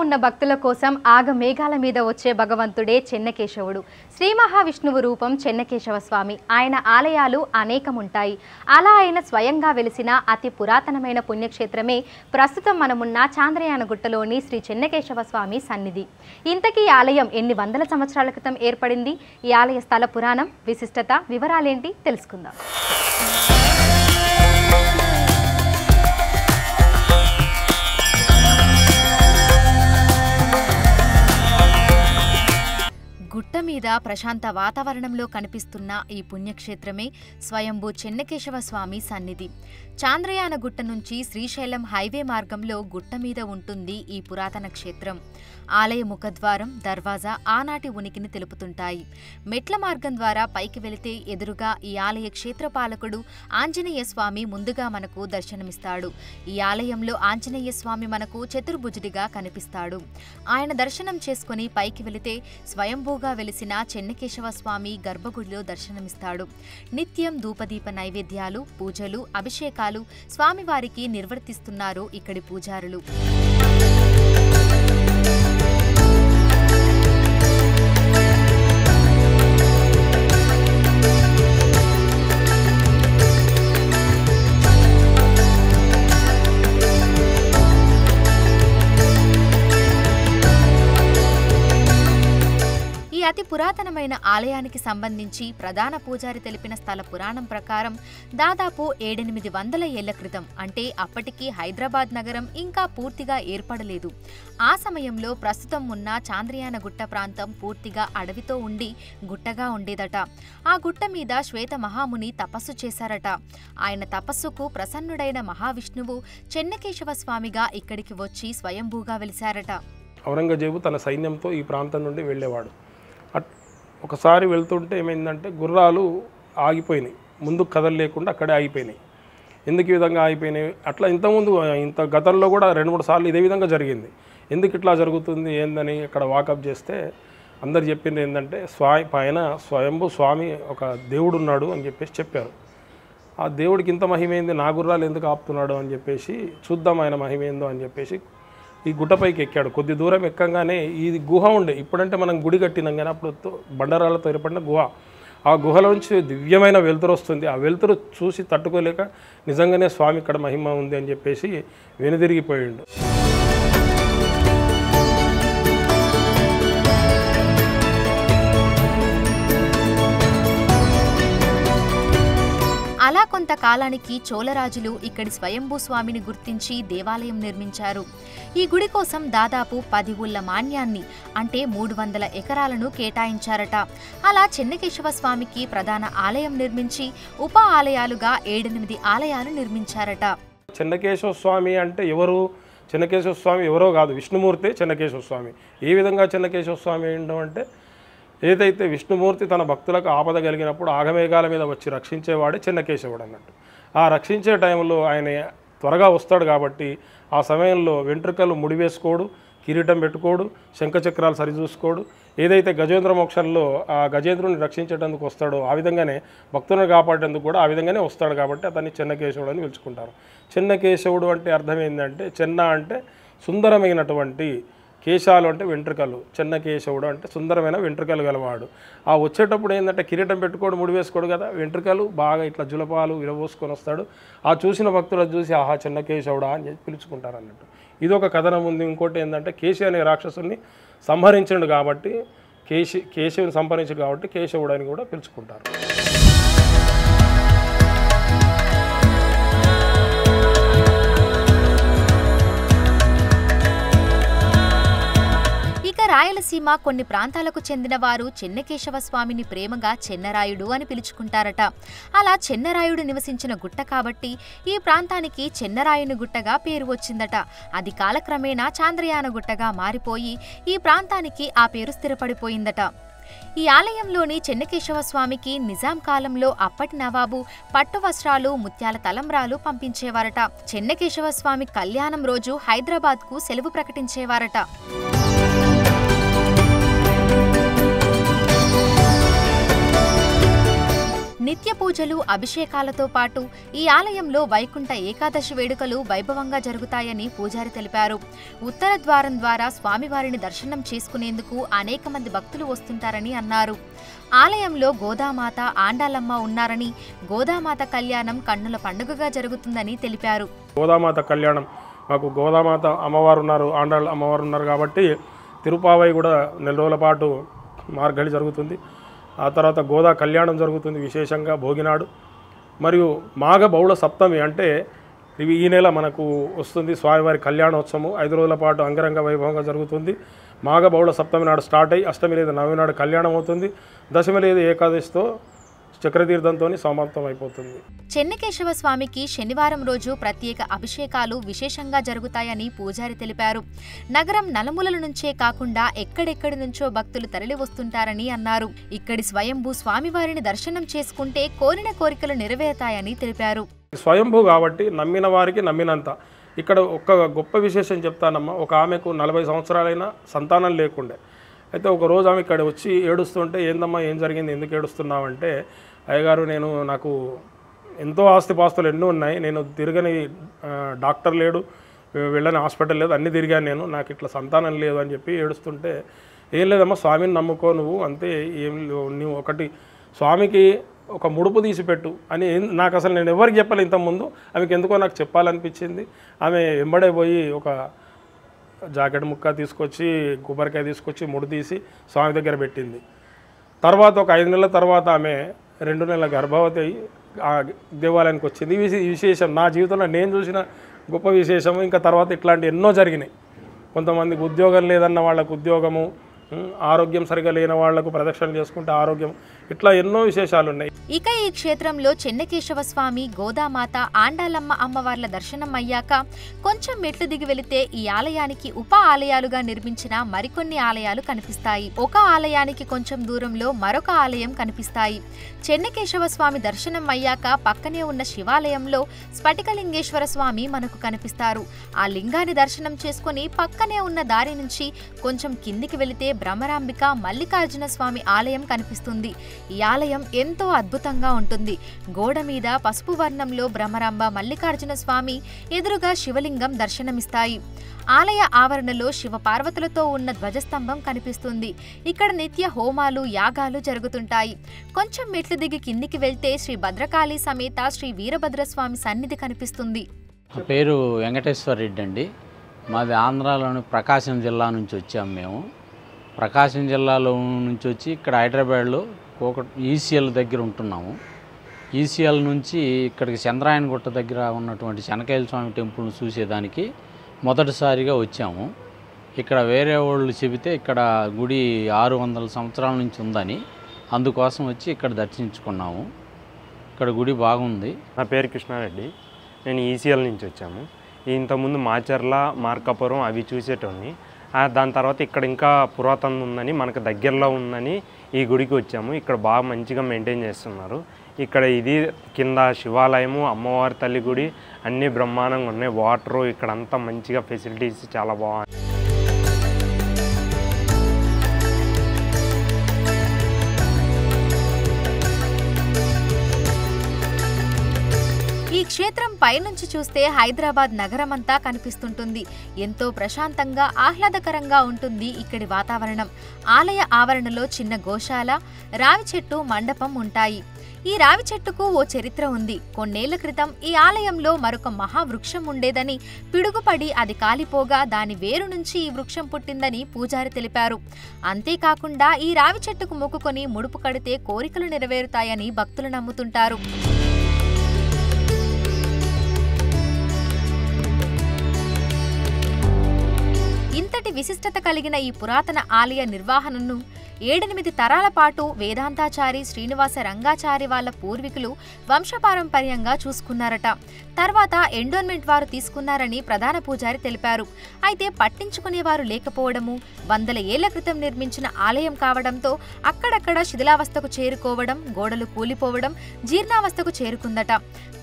ఉన్న భక్తుల కోసం ఆగమేఘాల మీద వచ్చే భగవంతుడే చెన్నకేశవుడు. శ్రీ మహావిష్ణువు రూపం చెన్నకేశవ స్వామి. ఆయన ఆలయాలు అనేకం ఉంటాయి. అలా ఆయన స్వయంగా వెలిసిన అతి పురాతనమైన పుణ్యక్షేత్రమే ప్రస్తుతం మనమున్న చాంద్రయానగుట్టలోని శ్రీ చెన్నకేశవ స్వామి సన్నిధి. ఇంతకీ ఈ ఆలయం ఎన్ని వందల సంవత్సరాల క్రితం ఏర్పడింది? ఈ ఆలయ స్థల పురాణం, విశిష్టత, వివరాలేంటి తెలుసుకుందాం. గుట్ట మీద ప్రశాంత వాతావరణంలో కనిపిస్తున్న ఈ పుణ్యక్షేత్రమే స్వయంభూ చెన్నకేశవ స్వామి సన్నిధి. చాంద్రయానగుట్ట నుంచి శ్రీశైలం హైవే మార్గంలో గుట్ట మీద ఉంటుంది ఈ పురాతన క్షేత్రం. ఆలయ ముఖద్వారం, దర్వాజా ఆనాటి ఉనికిని తెలుపుతుంటాయి. మెట్ల మార్గం ద్వారా పైకి వెళితే ఎదురుగా ఈ ఆలయ క్షేత్రపాలకుడు ఆంజనేయ స్వామి ముందుగా మనకు దర్శనమిస్తాడు. ఈ ఆలయంలో ఆంజనేయ స్వామి మనకు చతుర్భుజుడిగా కనిపిస్తాడు. ఆయన దర్శనం చేసుకుని పైకి వెళితే స్వయంభూగా వెలిసిన చెన్నకేశవ స్వామి గర్భగుడిలో దర్శనమిస్తాడు. నిత్యం ధూపదీప నైవేద్యాలు, పూజలు, అభిషేకాలు స్వామివారికి నిర్వర్తిస్తున్నారు ఇక్కడి పూజారులు. అతి పురాతనమైన ఆలయానికి సంబంధించి ప్రధాన పూజారి తెలిపిన స్థల పురాణం ప్రకారం దాదాపు 700-800 ఏళ్ల క్రితం, అంటే అప్పటికి హైదరాబాద్ నగరం ఇంకా పూర్తిగా ఏర్పడలేదు. ఆ సమయంలో ప్రస్తుతం ఉన్న చాంద్రయానగుట్ట ప్రాంతం పూర్తిగా అడవితో ఉండి గుట్టగా ఉండేదట. ఆ గుట్ట మీద శ్వేత మహాముని తపస్సు చేశారట. ఆయన తపస్సుకు ప్రసన్నుడైన మహావిష్ణువు చెన్నకేశవ స్వామిగా ఇక్కడికి వచ్చి స్వయంభూగా వెలిశారట. ఔరంగజేబు తన సైన్యంతో ఈ ప్రాంతం నుండి వెళ్ళేవాడు. ఒకసారి వెళ్తుంటే ఏమైందంటే గుర్రాలు ఆగిపోయినాయి, ముందుకు కదలలేకుండా అక్కడే ఆగిపోయినాయి. ఎందుకు ఈ విధంగా ఆగిపోయినాయి? అట్లా ఇంత గతంలో కూడా 2-3 సార్లు ఇదే విధంగా జరిగింది. ఎందుకు ఇట్లా జరుగుతుంది ఏందని అక్కడ వాకప్ చేస్తే అందరు చెప్పింది ఏంటంటే పైన స్వయంభూ స్వామి ఒక దేవుడు ఉన్నాడు అని చెప్పేసి చెప్పారు. ఆ దేవుడికి ఇంత మహిమేంది, నా గుర్రాలు ఎందుకు ఆపుతున్నాడు అని చెప్పేసి చూద్దాం ఆయన మహిమేందో అని చెప్పేసి ఈ గుట్టపైకి ఎక్కాడు. కొద్ది దూరం ఎక్కగానే ఈ గుహ ఉండే, ఇప్పుడంటే మనం గుడి కట్టినాం కానీ అప్పుడు బండరాలతో ఏర్పడిన గుహ. ఆ గుహలోంచి దివ్యమైన వెలుతురు వస్తుంది. ఆ వెలుతురు చూసి తట్టుకోలేక నిజంగానే స్వామి ఇక్కడ మహిమ ఉంది అని చెప్పేసి వెనుదిరిగిపోయిండు. అలా కొంతకాలానికి చోళరాజులు ఇక్కడి స్వయంభూ స్వామిని గుర్తించి దేవాలయం నిర్మించారు. ఈ గుడి కోసం దాదాపు 10 ఊళ్ల మాన్యాన్ని, అంటే 300 ఎకరాలను కేటాయించారట. అలా చెన్నకేశవ స్వామికి ప్రధాన ఆలయం నిర్మించి ఉప ఆలయాలుగా 7-8 ఆలయాలు నిర్మించారట. చెన్నకేశవ స్వామి అంటే ఎవరు? చెన్నకేశవ స్వామి ఎవరో కాదు, విష్ణుమూర్తి చెన్నకేశవ స్వామి. ఏ విధంగా చెన్నకేశవ స్వామి ఏంటో అంటే, ఏదైతే విష్ణుమూర్తి తన భక్తులకు ఆపద కలిగినప్పుడు ఆగమేఘాల మీద వచ్చి రక్షించేవాడే చెన్నకేశవుడు అన్నట్టు. ఆ రక్షించే టైంలో ఆయన త్వరగా వస్తాడు కాబట్టి ఆ సమయంలో వెంట్రుకలు ముడివేసుకోడు, కిరీటం పెట్టుకోడు, శంఖచక్రాలు సరిచూసుకోడు. ఏదైతే గజేంద్ర మోక్షంలో ఆ గజేంద్రుని రక్షించేటందుకు వస్తాడో ఆ విధంగానే భక్తులను కాపాడేందుకు కూడా ఆ విధంగానే వస్తాడు కాబట్టి అతన్ని చెన్నకేశవుడు అని పిలుచుకుంటారు. చెన్నకేశవుడు అంటే అర్థం ఏంటంటే, చెన్న అంటే సుందరమైనటువంటి, కేశాలు అంటే వెంట్రుకలు, చెన్నకేశవుడు అంటే సుందరమైన వెంట్రుకలు గలవాడు. ఆ వచ్చేటప్పుడు ఏంటంటే కిరీటం పెట్టుకోడు, ముడి వేసుకోడు కదా, వెంట్రుకలు బాగా ఇట్లా జులపాలు విరబోసుకొని వస్తాడు. ఆ చూసిన భక్తులను చూసి ఆహా చెన్నకేశవుడా అని చెప్పి పిలుచుకుంటారు అన్నట్టు. ఇది ఒక కథనం ఉంది. ఇంకోటి ఏంటంటే, కేశి అనే రాక్షసుని సంహరించండు కాబట్టి కేశవుని సంహరించడు కాబట్టి కేశవుడు అని కూడా పిలుచుకుంటారు. రాయలసీమ కొన్ని ప్రాంతాలకు చెందిన వారు చెన్నకేశవ స్వామిని ప్రేమగా చెన్నరాయుడు అని పిలుచుకుంటారట. అలా చెన్నరాయుడు నివసించిన గుట్ట కాబట్టి ఈ ప్రాంతానికి చెన్నరాయుని గుట్టగా పేరు వచ్చిందట. అది కాలక్రమేణా చాంద్రయానగుట్టగా మారిపోయి ఈ ప్రాంతానికి ఆ పేరు స్థిరపడిపోయిందట. ఈ ఆలయంలోని చెన్నకేశవ స్వామికి నిజాం కాలంలో అప్పటి నవాబు పట్టు వస్త్రాలు, ముత్యాల తలంబ్రాలు పంపించేవారట. చెన్నకేశవ స్వామి కళ్యాణం రోజు హైదరాబాద్కు సెలవు ప్రకటించేవారట. నిత్య నిత్య పూజలు, అభిషేకాలతో పాటు ఈ ఆలయంలో వైకుంఠ ఏకాదశి వేడుకలు వైభవంగా జరుగుతాయని పూజారి తెలిపారు. ఉత్తర ద్వారం ద్వారా స్వామివారిని దర్శనం చేసుకునేందుకు అనేక మంది భక్తులు వస్తుంటారని అన్నారు. ఆలయంలో గోదామాత, ఆండాలమ్మ ఉన్నారని, గోదామాత కళ్యాణం కన్నుల పండుగగా జరుగుతుందని తెలిపారు. గోదామాత కళ్యాణం, మాకు గోదామాత అమ్మవారు ఉన్నారు, ఆండాళ్ళ అమ్మవారు ఉన్నారు కాబట్టి తిరుపావై కూడా 4 రోజుల పాటు మార్గళి జరుగుతుంది. ఆ తర్వాత గోదా కళ్యాణం జరుగుతుంది విశేషంగా భోగినాడు. మరియు మాఘ బహుళ సప్తమి అంటే ఈ నెల మనకు వస్తుంది స్వామివారి కళ్యాణోత్సవం 5 రోజుల పాటు అంగరంగ వైభవంగా జరుగుతుంది. మాఘ బహుళ సప్తమి నాడు స్టార్ట్ అయ్యి అష్టమి లేదా నవమి నాడు కళ్యాణం అవుతుంది. దశమి లేదా ఏకాదశితో చక్రతీర్థంతో సమాప్తం అయిపోతుంది. చెన్నకేశవ స్వామికి శనివారం రోజు ప్రత్యేక అభిషేకాలు విశేషంగా జరుగుతాయని పూజారి తెలిపారు. నగరం నలుమూలల నుంచే కాకుండా ఎక్కడెక్కడి నుంచో భక్తులు తరలి వస్తుంటారని అన్నారు. ఇక్కడి స్వయంభూ స్వామివారిని దర్శనం చేసుకుంటే కోరిన కోరికలు నెరవేరుతాయని తెలిపారు. స్వయంభూ కాబట్టి నమ్మిన వారికి నమ్మినంత. ఇక్కడ ఒక గొప్ప విశేషం చెప్తానమ్మా. ఒక ఆమెకు 40 సంవత్సరాలైనా సంతానం లేకుండే. అయితే ఒక రోజు ఆమె ఇక్కడ వచ్చి ఏడుస్తుంటే, ఏందమ్మా ఏం జరిగింది, ఎందుకు ఏడుస్తున్నావంటే, అయ్యగారు నాకు ఎంతో ఆస్తిపాస్తులు ఎన్నో ఉన్నాయి, నేను తిరగని డాక్టర్ లేడు, వెళ్ళని హాస్పిటల్ లేదు, అన్నీ తిరిగాను, నాకు ఇట్లా సంతానం లేదు అని చెప్పి ఏడుస్తుంటే, ఏం లేదమ్మా స్వామిని నమ్ముకో నువ్వు అంతే, నువ్వు ఒకటి స్వామికి ఒక ముడుపు తీసిపెట్టు అని నాకు అసలు నేను ఎవరికి చెప్పాలి ఇంతకుముందు. ఆమెకి ఎందుకో నాకు చెప్పాలనిపించింది. ఆమె వెంబడే పోయి ఒక జాకెట్ ముక్క తీసుకొచ్చి, కొబ్బరికాయ తీసుకొచ్చి ముడి తీసి స్వామి దగ్గర పెట్టింది. తర్వాత ఒక 5 నెలల తర్వాత ఆమె 2 నెలల గర్భవతి అయ్యి ఆ దేవాలయానికి వచ్చింది. ఈ విశేషం నా జీవితంలో నేను చూసిన గొప్ప విశేషము. ఇంకా తర్వాత ఇట్లాంటి ఎన్నో జరిగినాయి. కొంతమందికి ఉద్యోగం లేదన్న వాళ్ళకు ఉద్యోగము, ఆరోగ్యం సరిగా లేని వాళ్లకు ప్రదక్షిణ చేసుకుంటే ఆరోగ్యం, ఇట్లా ఎన్నో విశేషాలు ఉన్నాయి. ఇక ఈ క్షేత్రంలో చెన్నకేశవ స్వామి, గోదామాత, ఆండాలమ్మ అమ్మవార్ల దర్శనం అయ్యాక కొంచెం మెట్లు దిగి వెళితే ఈ ఆలయానికి ఉప ఆలయాలుగా నిర్మించిన మరికొన్ని ఆలయాలు కనిపిస్తాయి. ఒక ఆలయానికి కొంచెం దూరంలో మరొక ఆలయం కనిపిస్తాయి. చెన్నకేశవ స్వామి దర్శనం అయ్యాక పక్కనే ఉన్న శివాలయంలో స్ఫటికలింగేశ్వర స్వామి మనకు కనిపిస్తారు. ఆ లింగాన్ని దర్శనం చేసుకుని పక్కనే ఉన్న దారి నుంచి కొంచెం కిందికి వెళితే భ్రమరాంబిక, మల్లికార్జున స్వామి ఆలయం కనిపిస్తుంది. ఈ ఆలయం ఎంతో అద్భుతంగా ఉంటుంది. గోడ మీద పసుపు వర్ణంలో భ్రమరాంబ, మల్లికార్జున స్వామి, ఎదురుగా శివలింగం దర్శనమిస్తాయి. ఆలయ ఆవరణలో శివపార్వతులతో ఉన్న ధ్వజస్తంభం కనిపిస్తుంది. ఇక్కడ నిత్య హోమాలు, యాగాలు జరుగుతుంటాయి. కొంచెం మెట్లు దిగి కిందికి వెళ్తే శ్రీ భద్రకాళి సమేత శ్రీ వీరభద్రస్వామి సన్నిధి కనిపిస్తుంది. నా పేరు వెంకటేశ్వర రెడ్డి అండి. మాది ఆంధ్రాలోని ప్రకాశం జిల్లా నుంచి వచ్చాము. మేము ప్రకాశం జిల్లాలో నుంచి వచ్చి ఇక్కడ హైదరాబాద్లో ఈసీఎల్ దగ్గర ఉంటున్నాము. ఈసీఎల్ నుంచి ఇక్కడికి చంద్రాయనగుట్ట దగ్గర ఉన్నటువంటి చెనకేశ్వర స్వామి టెంపుల్ని చూసేదానికి మొదటిసారిగా వచ్చాము. ఇక్కడ వేరే వాళ్ళు చెబితే ఇక్కడ గుడి 600 సంవత్సరాల నుంచి ఉందని, అందుకోసం వచ్చి ఇక్కడ దర్శించుకున్నాము. ఇక్కడ గుడి బాగుంది. నా పేరు కృష్ణారెడ్డి. నేను ఈసీఎల్ నుంచి వచ్చాము. ఇంతకుముందు మాచర్ల, మార్కాపురం అవి చూసేటోని. దాని తర్వాత ఇక్కడ ఇంకా పురాతనం ఉందని, మనకు దగ్గరలో ఉందని ఈ గుడికి వచ్చాము. ఇక్కడ బాగా మంచిగా మెయింటైన్ చేస్తున్నారు. ఇక్కడ ఇది కింద శివాలయము, అమ్మవారి తల్లి గుడి అన్నీ బ్రహ్మాండంగా ఉన్నాయి. వాటరు ఇక్కడంతా మంచిగా ఫెసిలిటీస్ చాలా బాగున్నాయి. ఈ క్షేత్రం పైనుంచి చూస్తే హైదరాబాద్ నగరమంతా కనిపిస్తుంటుంది. ఎంతో ప్రశాంతంగా, ఆహ్లాదకరంగా ఉంటుంది ఇక్కడి వాతావరణం. ఆలయ ఆవరణలో చిన్న గోశాల, రావి చెట్టు, మండపం ఉంటాయి. ఈ రావి చెట్టుకు ఓ చరిత్ర ఉంది. కొన్నేళ్ల క్రితం ఈ ఆలయంలో మరొక మహావృక్షం ఉండేదని, పిడుగుపడి అది కాలిపోగా దాని వేరు నుంచి ఈ వృక్షం పుట్టిందని పూజారి తెలిపారు. అంతేకాకుండా ఈ రావి చెట్టుకు మొక్కుకొని ముడుపు కడితే కోరికలు నెరవేరుతాయని భక్తులు నమ్ముతుంటారు. ఇంతటి విశిష్టత కలిగిన ఈ పురాతన ఆలయ నిర్వహణను 7-8 తరాల పాటు వేదాంతాచారి, శ్రీనివాస రంగాచారి వాళ్ళ పూర్వీకులు వంశపారంపర్యంగా చూసుకున్నారట. తర్వాత ఎండోన్మెంట్ వారు తీసుకున్నారని ప్రధాన పూజారి తెలిపారు. అయితే పట్టించుకునేవారు లేకపోవడము, 100 ఏళ్ల క్రితం నిర్మించిన ఆలయం కావడంతో అక్కడక్కడ శిథిలావస్థకు చేరుకోవడం, గోడలు కూలిపోవడం, జీర్ణావస్థకు చేరుకుందట.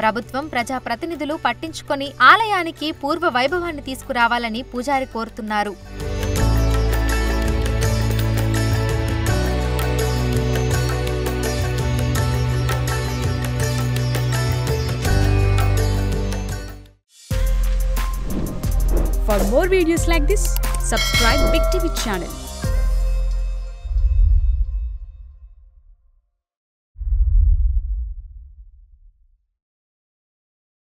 ప్రభుత్వం, ప్రజాప్రతినిధులు పట్టించుకొని ఆలయానికి పూర్వ వైభవాన్ని తీసుకురావాలని పూజారి కోరుతున్నారు. For more videos like this, subscribe Big TV channel.